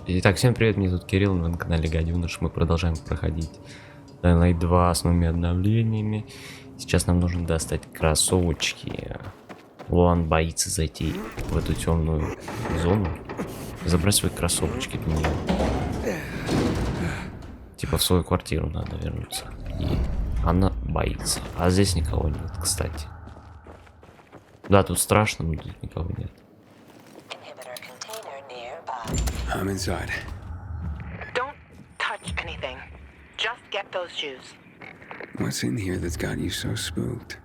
Итак, всем привет, мне тут Кирилл, на канале Гадюныш. Мы продолжаем проходить Dying Light 2 с новыми обновлениями. Сейчас нам нужно достать кроссовочки. Луан боится зайти в эту темную зону. Забрать свои кроссовочки для нее. Типа в свою квартиру надо вернуться. И она боится. А здесь никого нет, кстати. Да, тут страшно, но тут никого нет. I'm inside. Don't touch anything. Just get those shoes. What's in here that's got you so spooked?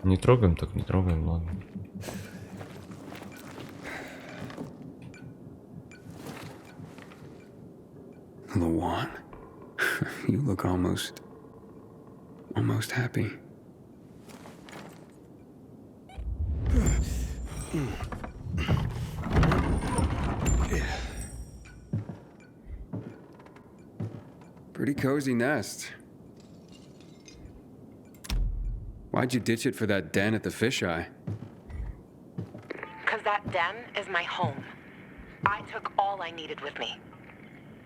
Не трогаем, так не трогаем, ладно. Luan, you look almost happy. Pretty cozy nest. Why'd you ditch it for that den at the fisheye? Because that den is my home. I took all I needed with me.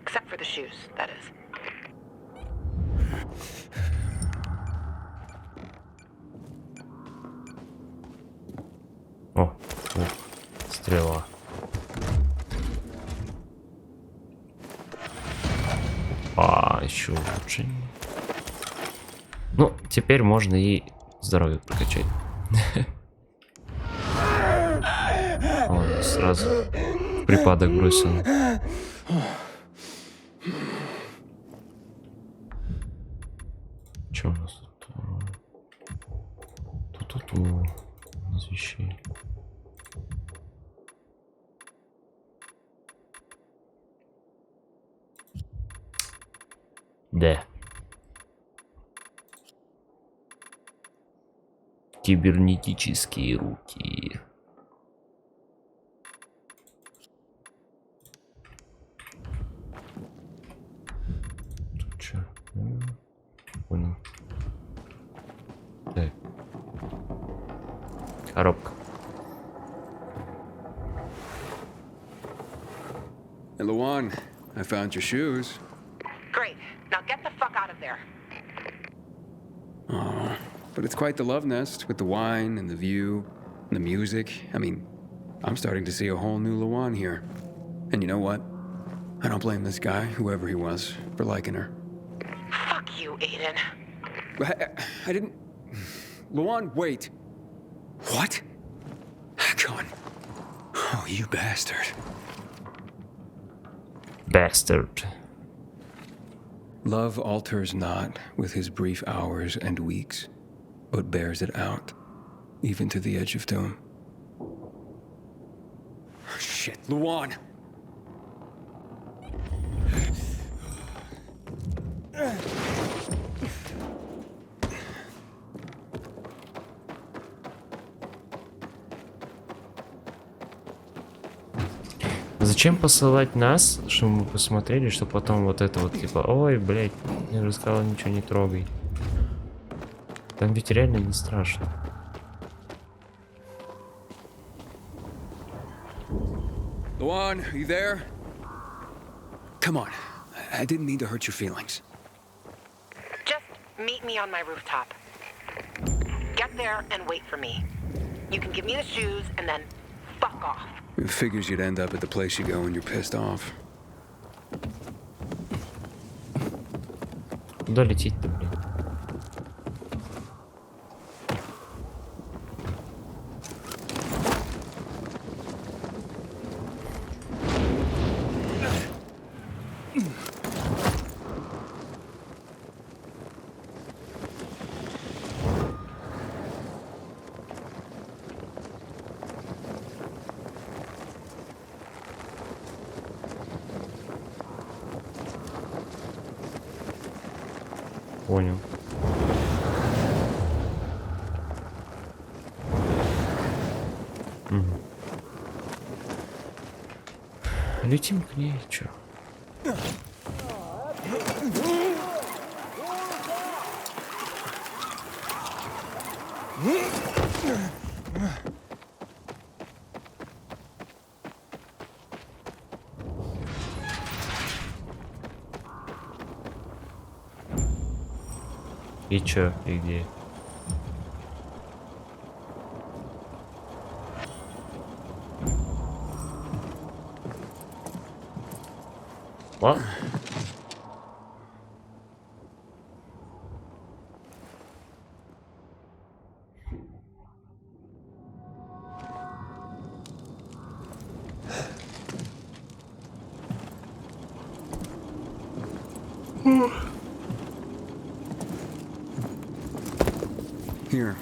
Except for the shoes, that is. О, стрела. Еще лучше. Ну, теперь можно и здоровье прокачать. Он сразу в припадок бросил. Что у нас тут? Тут у нас вещей. Да. Кибернетические руки. Тут чё? Понял. Так. Коробка. Hey, Luan, I found your shoes. Great. Now get the fuck out of there. Aw, but it's quite the love nest with the wine and the view and the music. I mean, I'm starting to see a whole new Luan here. And you know what? I don't blame this guy, whoever he was, for liking her. Fuck you, Aiden. I didn't... Luan, wait. What? John. Oh, you bastard. Bastard. Love alters not with his brief hours and weeks, but bears it out, even to the edge of doom. Shit, Luan! Зачем посылать нас, чтобы мы посмотрели, что потом вот это вот типа, ой, блядь, я же сказал, ничего не трогай. Там ведь реально не страшно. Luan, are you there? Come on. I didn't mean to hurt your feelings. Just meet me on my rooftop. Get there and wait for me. You can give me the shoes and then fuck off. It figures you'd end up at the place you go when you're pissed off. Куда лететь-то, блин? Понял. Угу. Летим к ней, чё? И чё, и где? What? Here,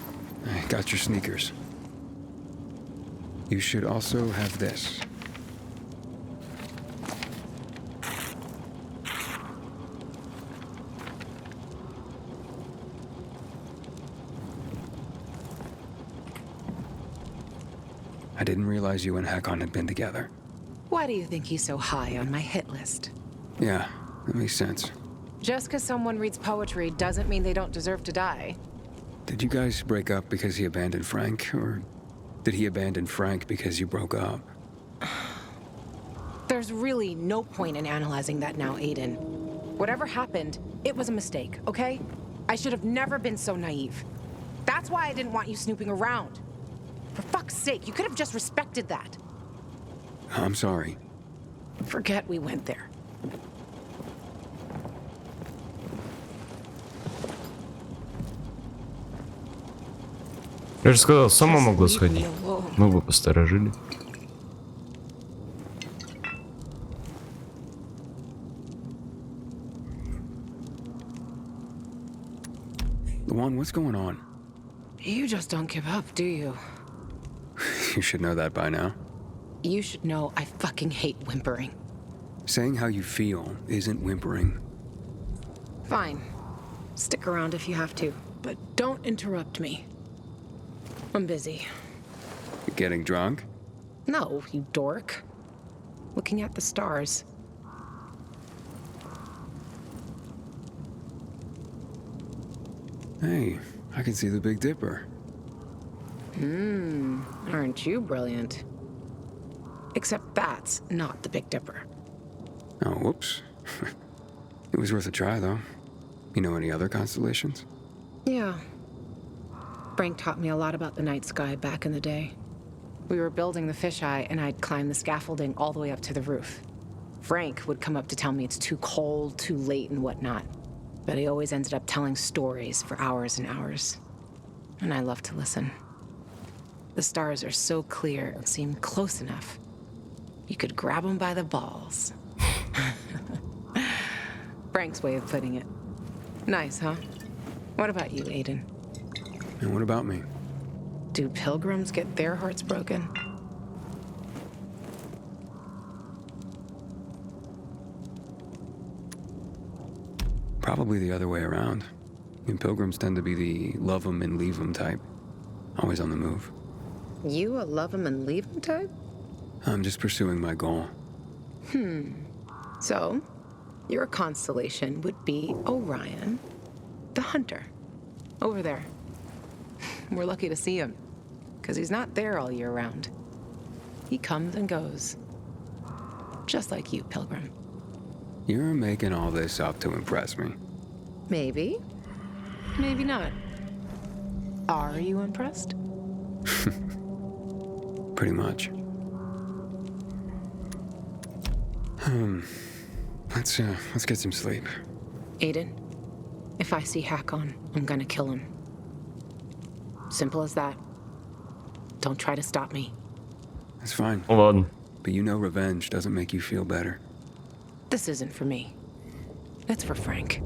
I got your sneakers. You should also have this. I didn't realize you and Hakon had been together. Why do you think he's so high on my hit list? Yeah, that makes sense. Just because someone reads poetry doesn't mean they don't deserve to die. Did you guys break up because he abandoned Frank, or did he abandon Frank because you broke up? There's really no point in analyzing that now, Aiden. Whatever happened, it was a mistake, okay? I should have never been so naive. That's why I didn't want you snooping around. For fuck's sake, you could have just respected that. I'm sorry. Forget we went there. Я же сказал, сама Just могла leave me сходить. alone. Мы бы посторожили. Luan, what's going on? You just don't give up, do you? You should know that by now. You should know I fucking hate whimpering. Saying how you feel isn't whimpering. Fine. Stick around if you have to, but don't interrupt me. I'm busy. You getting drunk? No, you dork. Looking at the stars. Hey, I can see the Big Dipper. Aren't you brilliant? Except that's not the Big Dipper. Oh, whoops. It was worth a try, though. You know any other constellations? Yeah. Frank taught me a lot about the night sky back in the day. We were building the fisheye, and I'd climb the scaffolding all the way up to the roof. Frank would come up to tell me it's too cold, too late, and whatnot. But he always ended up telling stories for hours and hours. And I love to listen. The stars are so clear and seem close enough. You could grab them by the balls. Frank's way of putting it. Nice, huh? What about you, Aiden? And what about me? Do pilgrims get their hearts broken? Probably the other way around. And pilgrims tend to be the love 'em and leave 'em type. Always on the move. You a love 'em and leave 'em type? I'm just pursuing my goal. So, your constellation would be Orion, the hunter, over there. We're lucky to see him, because he's not there all year round. He comes and goes, just like you, Pilgrim. You're making all this up to impress me. Maybe, maybe not. Are you impressed? Pretty much. Let's get some sleep. Aiden, if I see Hakon, I'm gonna kill him. Simple as that. Don't try to stop me. That's fine. Ладно. But you know revenge doesn't make you feel better. This isn't for me. It's for Frank.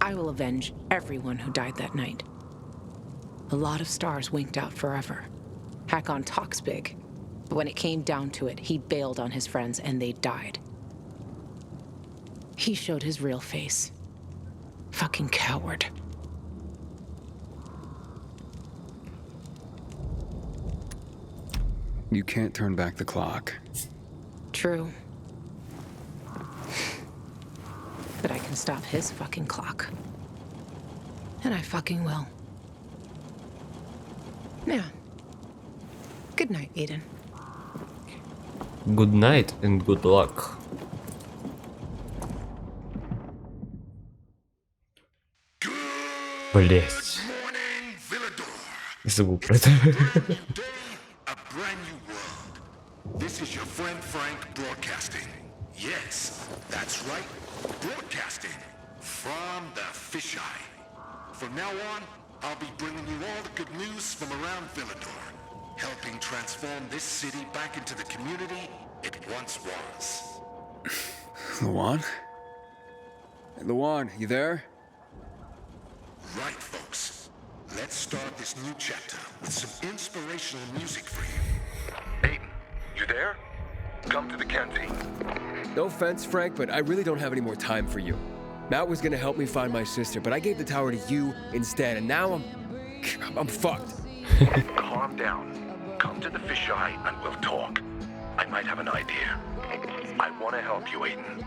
I will avenge everyone who died that night. A lot of stars winked out forever. Hakon talks big, but when it came down to it, he bailed on his friends and they died. He showed his real face. Fucking coward. You can't turn back the clock. True. But I can stop his fucking clock. And I fucking will. Yeah. Good night, Aiden. Good night and good luck. Блять. Morning, Villador. Забыл про это. A brand new world. This is your friend Frank broadcasting. Yes, that's right. Broadcasting from the fisheye. From now on, I'll be bringing you all the good news from around Villador, helping transform this city back into the community it once was. Luan? Luan, you there? Right, folks. Let's start this new chapter with some inspirational music for you. Aiden, you there? Come to the canteen. No offense, Frank, but I really don't have any more time for you. Matt was gonna help me find my sister, but I gave the tower to you instead, and now I'm fucked. Calm down. Come to the fisheye and we'll talk. I might have an idea. I want to help you, Aiden.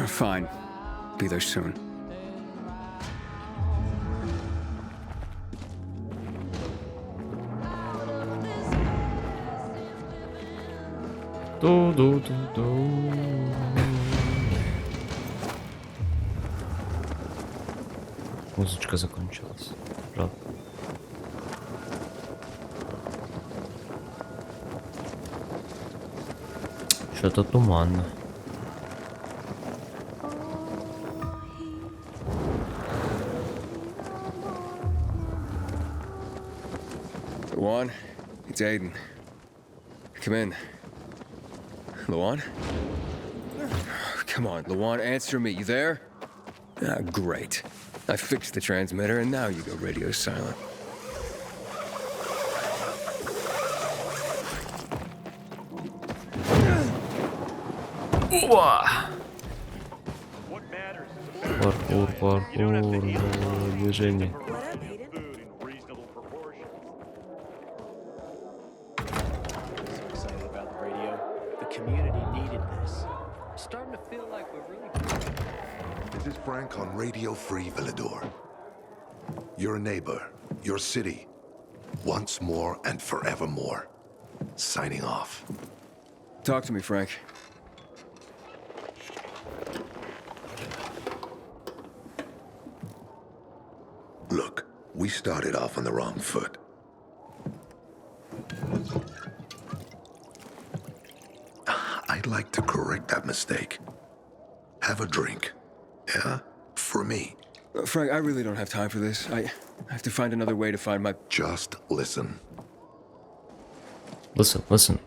Fine. Be there soon. Ду-ду-ду-ду. Музычка закончилась. Правда. Что-то туманно. Luan, it's Aiden. Come in. Luan? Come on, Luan, answer me. You there? Ah, great. I fixed the transmitter, and now you go radio silent. Паркур, паркур, движение. Excited about the radio. The community needed this. Starting to feel like we're really. This is Frank on Radio Free Villador. Your neighbor, your city, once more and forevermore. Signing off. Talk to me, Frank. Look, we started off on the wrong foot. I'd like to correct that mistake. Have a drink. Yeah? For me. Frank, I really don't have time for this. I have to find another way to find my... Just listen. Listen, listen.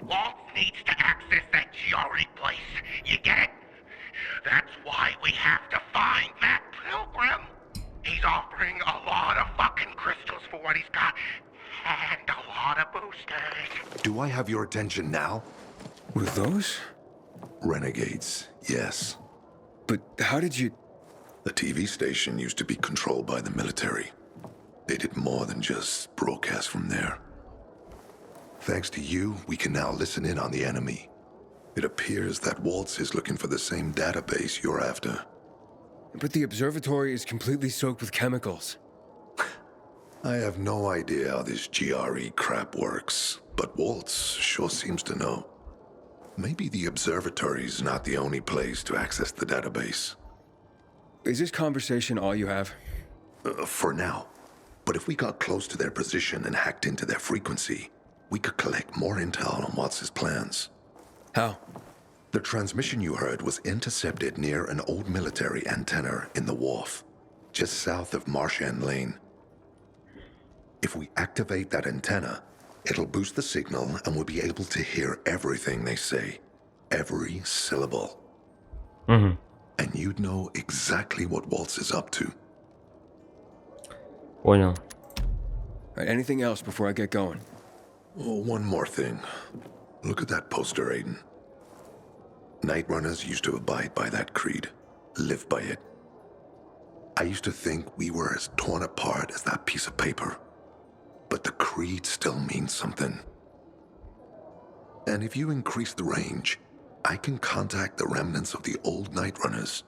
Walt needs to access that GRE place. You get it? That's why we have to find that pilgrim. He's offering a lot of fucking crystals for what he's got, and a lot of boosters. Do I have your attention now? With those? Renegades, yes. But how did you... The TV station used to be controlled by the military. They did more than just broadcast from there. Thanks to you, we can now listen in on the enemy. It appears that Waltz is looking for the same database you're after. But the observatory is completely soaked with chemicals. I have no idea how this GRE crap works, but Waltz sure seems to know. Maybe the observatory is not the only place to access the database. Is this conversation all you have? For now. But if we got close to their position and hacked into their frequency, we could collect more intel on Waltz's plans. How? The transmission you heard was intercepted near an old military antenna in the wharf, just south of Marchand Lane. If we activate that antenna, it'll boost the signal and we'll be able to hear everything they say. Every syllable. Угу. And you'd know exactly what Waltz is up to. Понял. All right, anything else before I get going? Oh, one more thing. Look at that poster, Aiden. Night Runners used to abide by that creed, live by it. I used to think we were as torn apart as that piece of paper. But the creed still means something. And if you increase the range, I can contact the remnants of the old Night Runners.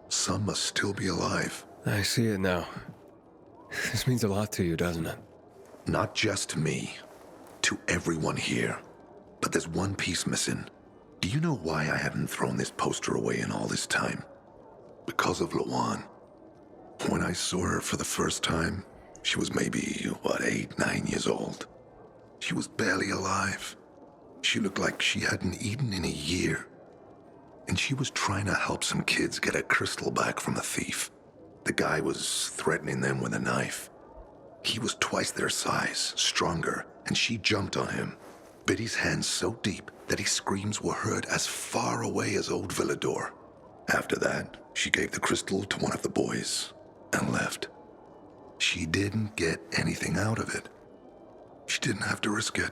Some must still be alive. I see it now. This means a lot to you, doesn't it? Not just to me, to everyone here. But there's one piece missing. Do you know why I haven't thrown this poster away in all this time? because of Lawan. When I saw her for the first time, she was maybe, 8, 9 years old. She was barely alive. She looked like she hadn't eaten in a year. And she was trying to help some kids get a crystal back from a thief. The guy was threatening them with a knife. He was twice their size, stronger, and she jumped on him, bit his hands so deep that his screams were heard as far away as Old Villador. After that, she gave the crystal to one of the boys and left. She didn't get anything out of it. She didn't have to risk it.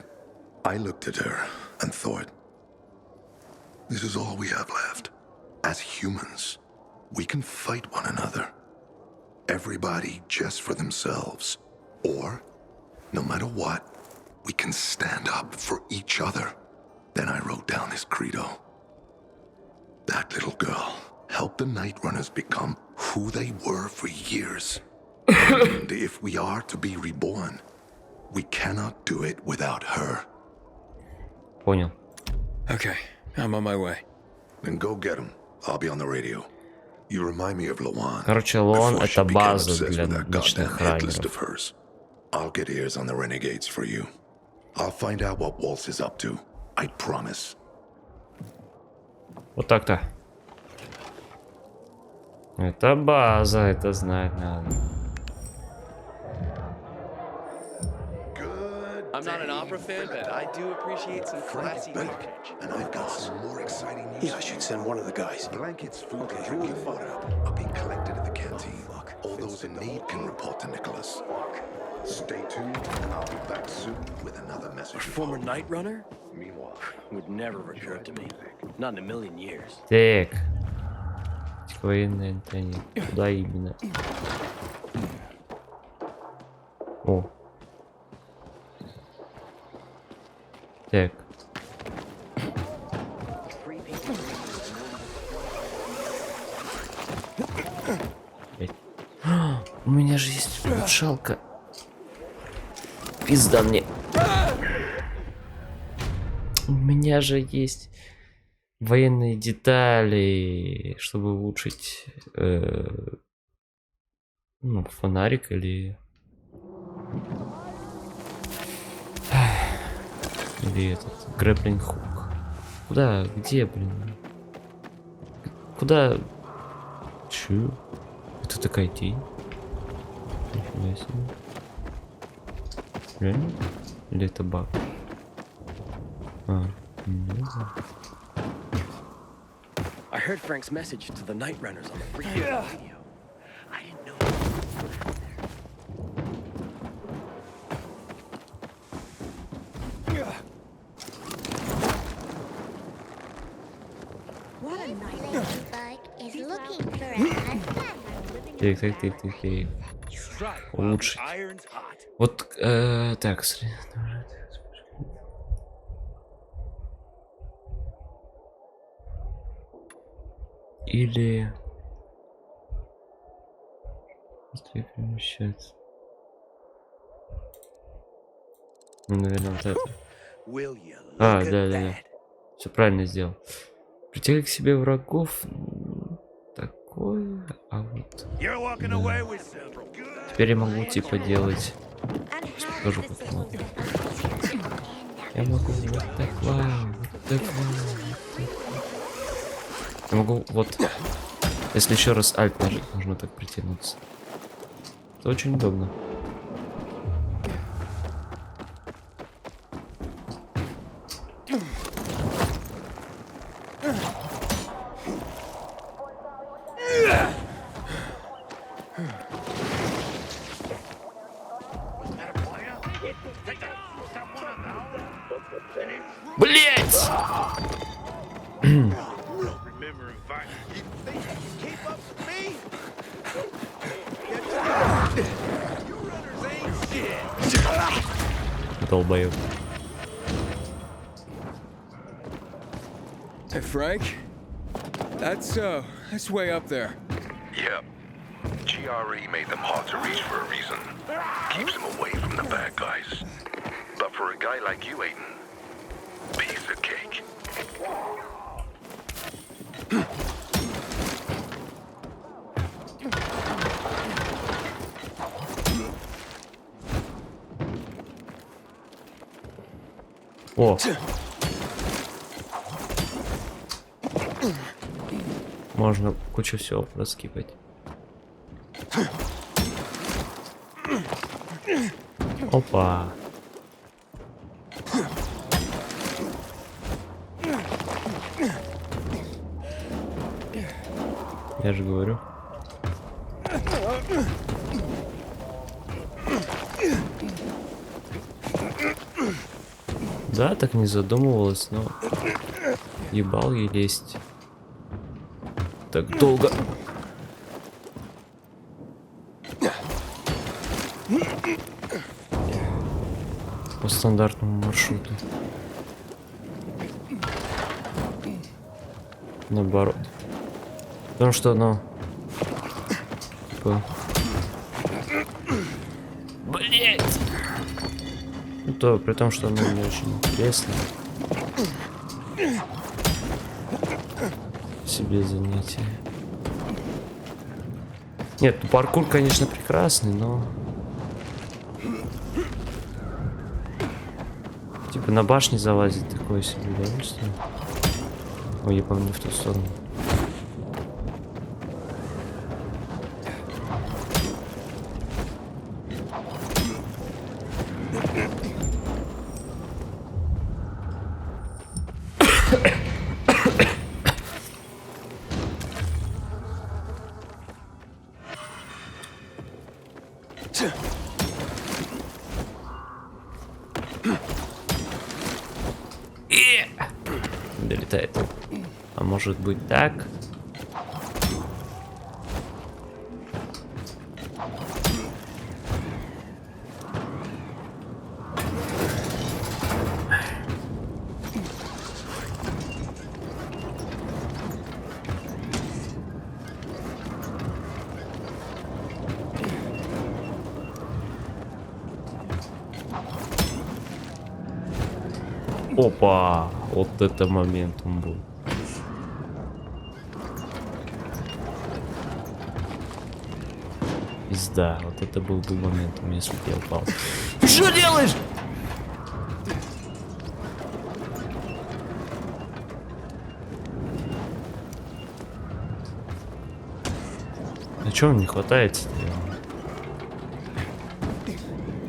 I looked at her and thought, this is all we have left. As humans, we can fight one another. Everybody just for themselves. Or, no matter what, we can stand up for each other. Then I wrote down this credo. That little girl helped the Night Runners become who they were for years. And if we are to be reborn, we cannot do it without her. Понял. Okay, I'm on my way. Then go get him. I'll be on the radio. You remind me of Lawan. Короче, Лоан Before she это became база obsessed для with that ночных goddamn hit list райдеров. of hers. I'll get ears on the renegades for you. I'll find out what Waltz is up to. I promise. Вот так-то. Это база, это знать надо. I'm not an opera fan, but I do appreciate some classy Back, music. and I've got some more exciting news. Yeah, I should send one of the guys. Blankets, food, and drinking water are being collected at the canteen. All those in need can report to Nicholas. Stay tuned, and I'll be back soon with another message. Former Night Runner? Meanwhile, Would never recur to me. Not in a million years. Так. Военная Антони. Куда именно? О. Так. У меня же есть улучшалка. Пизда мне. У меня же есть военные детали, чтобы улучшить фонарик или этот грэпплинг хук. Куда? Где, блин? Куда? Чё? Это такая тень? Нифига себе. Реально? Или это баг? Не знаю. I heard Frank's message to the Night Runners on the radio. I didn't know. What a night ladybug is looking for a husband. Так. Улучшить. Вот, так, или быстрее перемещаться. Ну, наверное, вот это. Да. Все правильно сделал. Притягивай к себе врагов. Такое. А вот. Да. Теперь я могу типа делать. Сейчас покажу, как могу. Я могу вот так, вот так. Я могу вот. Если еще раз альт нажать, можно так притянуться. Это очень удобно. Блять! Долбоёб. Hey, Frank? That's way up there. Yep. GRE made them hard to reach for a reason. Keeps them away from the bad guys. But for a guy like you, Aiden, piece of cake. О! Можно кучу всего проскипать. Опа! Я же говорю. Да, так не задумывалась, но ебал ей лезть. Так долго. По стандартному маршруту. Наоборот. Потому что оно... Типа... Блять! Ну то, при том, что оно не очень интересно. Себе занятие. Нет, ну паркур, конечно, прекрасный, но... Типа на башне залазить такое себе удовольствие. Ой, я, по-моему, не в ту сторону. Долетает. А может быть так? Опа! Вот это моментум был. Пизда, вот это был бы моментум, если бы я упал. Что делаешь? А чё вам не хватает?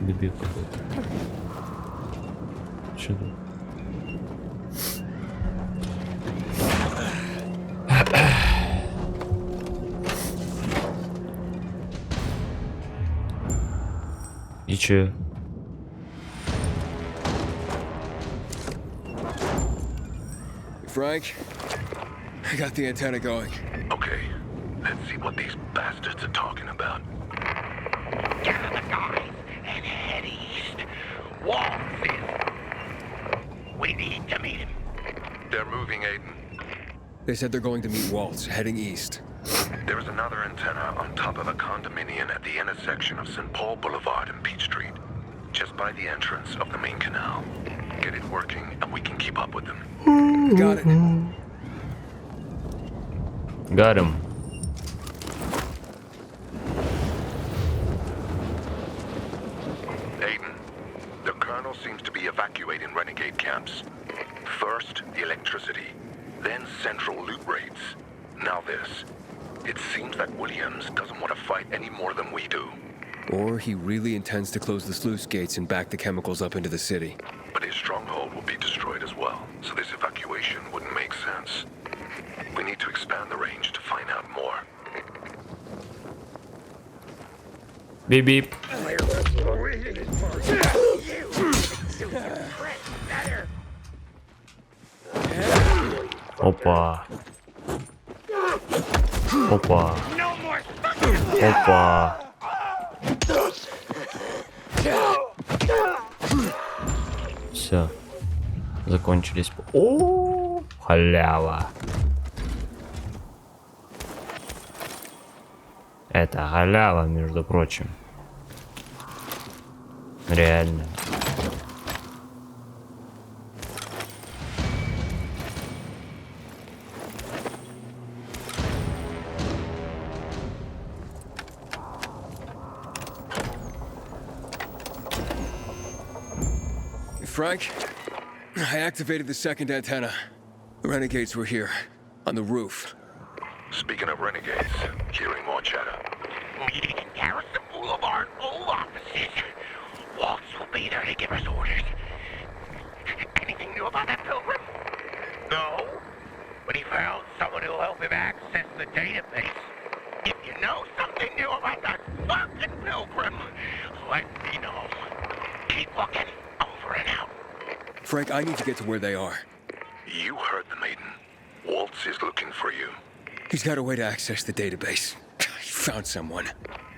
Дебил какой-то. Чё тут? И чё? Frank, I got the antenna going. Okay, let's see what these bastards are talking about. Gather the guys and head east. Waltz is. We need to meet him. They're moving, Aiden. They said they're going to meet Waltz, heading east. There is another antenna on top of a condominium at the intersection of St. Paul Boulevard and Peach Street, just by the entrance of the main canal. Get it working, and we can keep up with them. Got it. Got him. Aiden, the colonel seems to be evacuating renegade camps. First, the electricity, then central loot raids. Now this. It seems that Williams doesn't want to fight any more than we do. Or he really intends to close the sluice gates and back the chemicals up into the city. But his stronghold will be destroyed as well, so this evacuation wouldn't make sense. We need to expand the range to find out more. Beep beep. Опа. Опа. Опа. Все. Закончились. О, халява. Это халява, между прочим. Реально. Frank, I activated the second antenna. The renegades were here, on the roof. Speaking of renegades, hearing more chatter. Meeting in Garrison Boulevard, old offices. Waltz will be there to give us orders. Anything new about that pilgrim? No, but he found someone who'll help him access the database. If you know something new about that fucking pilgrim, let me know. Keep looking. Over and out. Frank, I need to get to where they are. You heard the maiden. Waltz is looking for you. He's got a way to access the database. He found someone.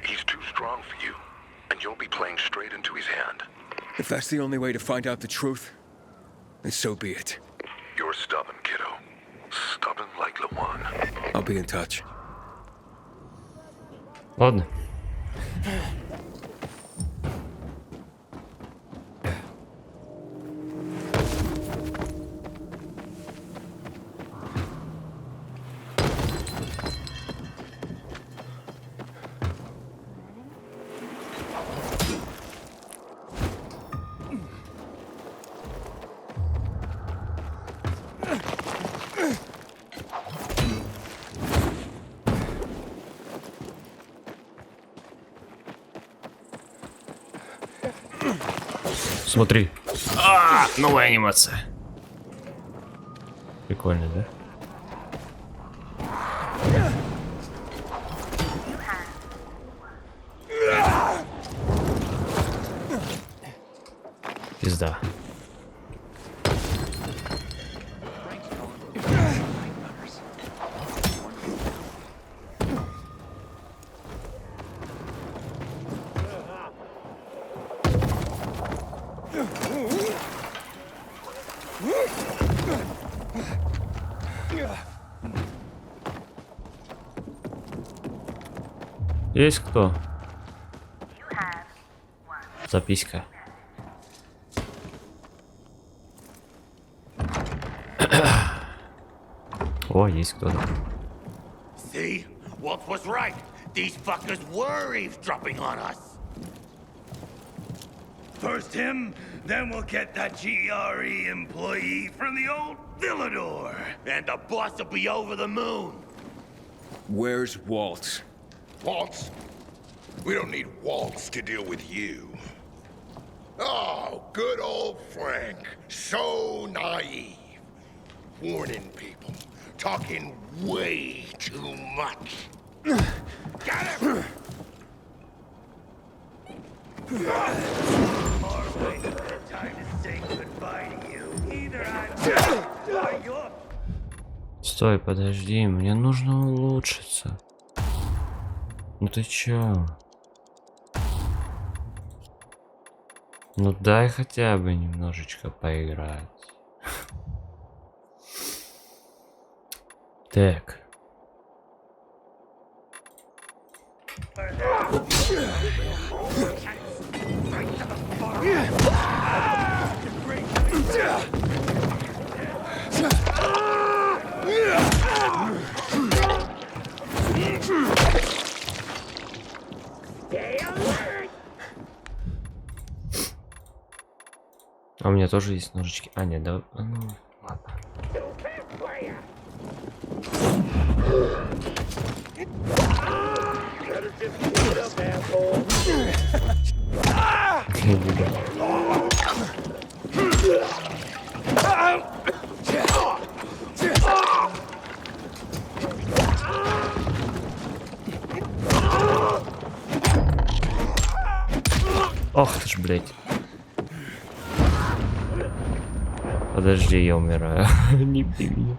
He's too strong for you, and you'll be playing straight into his hand. If that's the only way to find out the truth, then so be it. You're stubborn, kiddo. Stubborn like Lawan. I'll be in touch. Ладно. Смотри. Новая анимация. Прикольно, да? Пизда. Есть кто? Записка. О, есть кто-то. See? Walt was right. These fuckers were eavesdropping on us. First him, then we'll get that GRE employee from the old Villador. And the boss will be over the moon. Where's Waltz? Waltz? We don't need Waltz to deal with you. Oh, good old Frank. So naive. Warning people. Talking way too much. Got him! Time to say goodbye to you. Either I'm or you're. Стой, подожди, мне нужно улучшиться. Ну ты чё? Ну дай хотя бы немножечко поиграть. Так. А у меня тоже есть ножички. А, нет, да. А, ну, ладно. Ох ты ж, блядь. Подожди, я умираю. Не бей меня.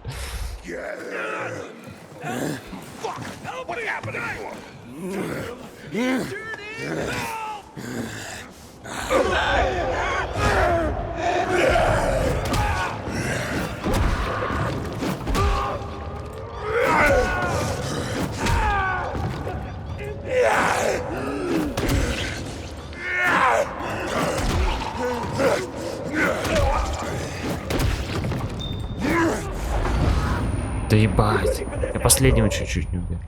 Да ебать. Я последнего чуть-чуть не убил.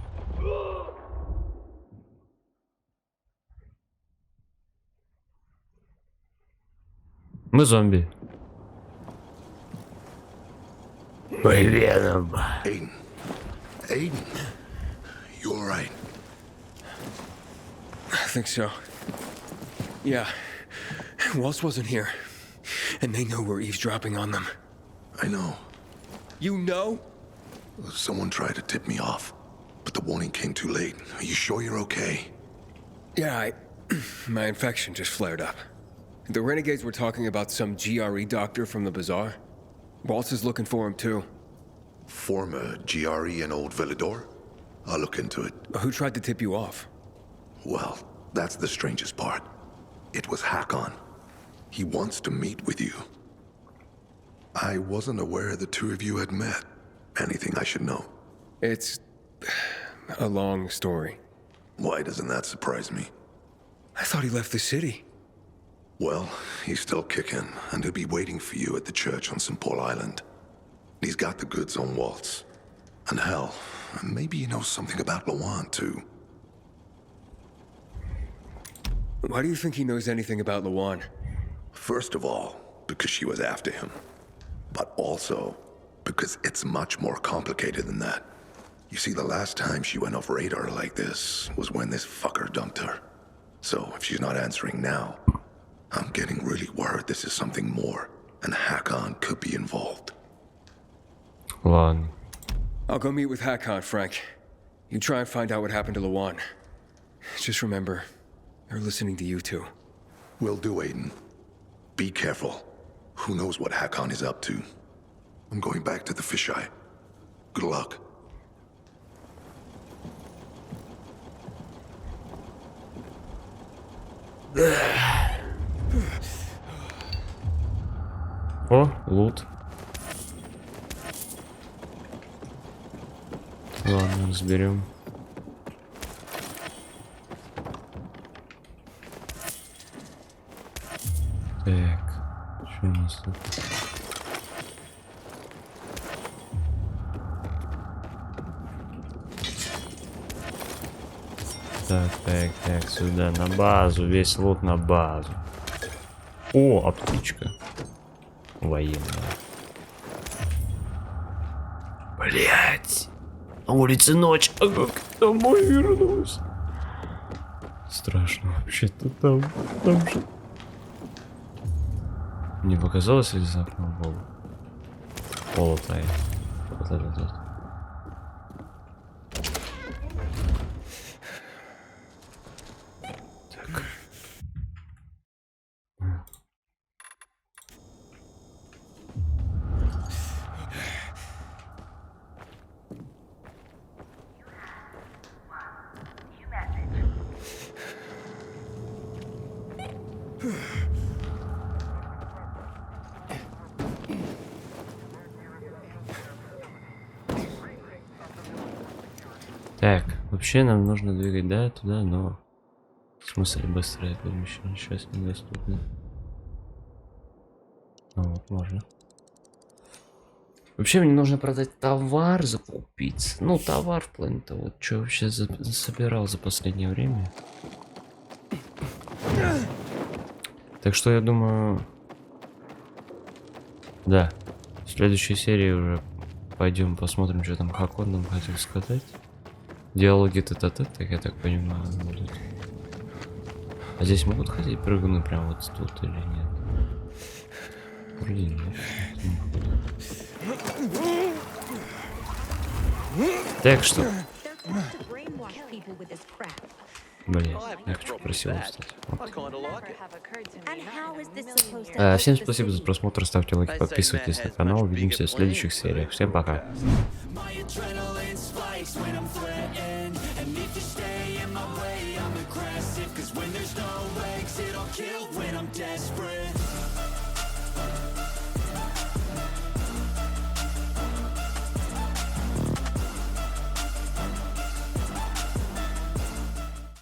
Мы зомби. Веном. Aiden. Aiden. You all right? I think so. Yeah. Waltz wasn't here. And they know we're eavesdropping on them. I know. You know? Someone tried to tip me off, but the warning came too late. Are you sure you're okay? Yeah, my infection just flared up. The renegades were talking about some GRE doctor from the bazaar. Waltz is looking for him too. Former GRE in Old Villador? I'll look into it. Who tried to tip you off? Well, that's the strangest part. It was Hakon. He wants to meet with you. I wasn't aware the two of you had met. Anything I should know? It's a long story. Why doesn't that surprise me? I thought he left the city. Well, he's still kicking, and he'll be waiting for you at the church on St. Paul Island. He's got the goods on Waltz. And hell, maybe he knows something about Lawan, too. Why do you think he knows anything about Lawan? First of all, because she was after him. But also, because it's much more complicated than that. You see, the last time she went off radar like this was when this fucker dumped her. So, if she's not answering now, I'm getting really worried this is something more, and Hakon could be involved. Ладно. I'll go meet with Hakon, Frank. You try and find out what happened to Lawan. Just remember, they're listening to you two. Will do, Aiden. Be careful. Who knows what Hakon is up to? I'm going back to the fisheye. Good luck. О, лут. Ладно, разберем. Так, что у нас тут? Так, сюда, на базу, весь лут на базу. О, аптечка. Военная. Блять. На улице ночь, а как домой вернусь? Страшно вообще-то там же. Не показалось ли за окном Пола тает. Вот это тут. Так. Так, вообще нам нужно двигать, да, туда, но в смысле быстрое перемещение сейчас недоступно. Ну вот, можно. Вообще мне нужно продать товар, закупить. Ну, товар в плане того, что вообще собирал за последнее время. Так что я думаю... Да, в следующей серии уже пойдем посмотрим, что там Хакон нам хотел сказать. Диалоги тет-а-тет, я так понимаю, будут. А здесь могут ходить прыгуны прям вот тут или нет? Вроде нет. Так что... Блин, я хочу красиво встать. Вот. Всем спасибо за просмотр, ставьте лайки, подписывайтесь на канал, увидимся в следующих сериях. Всем пока. When there's no exit, I'll kill when I'm desperate.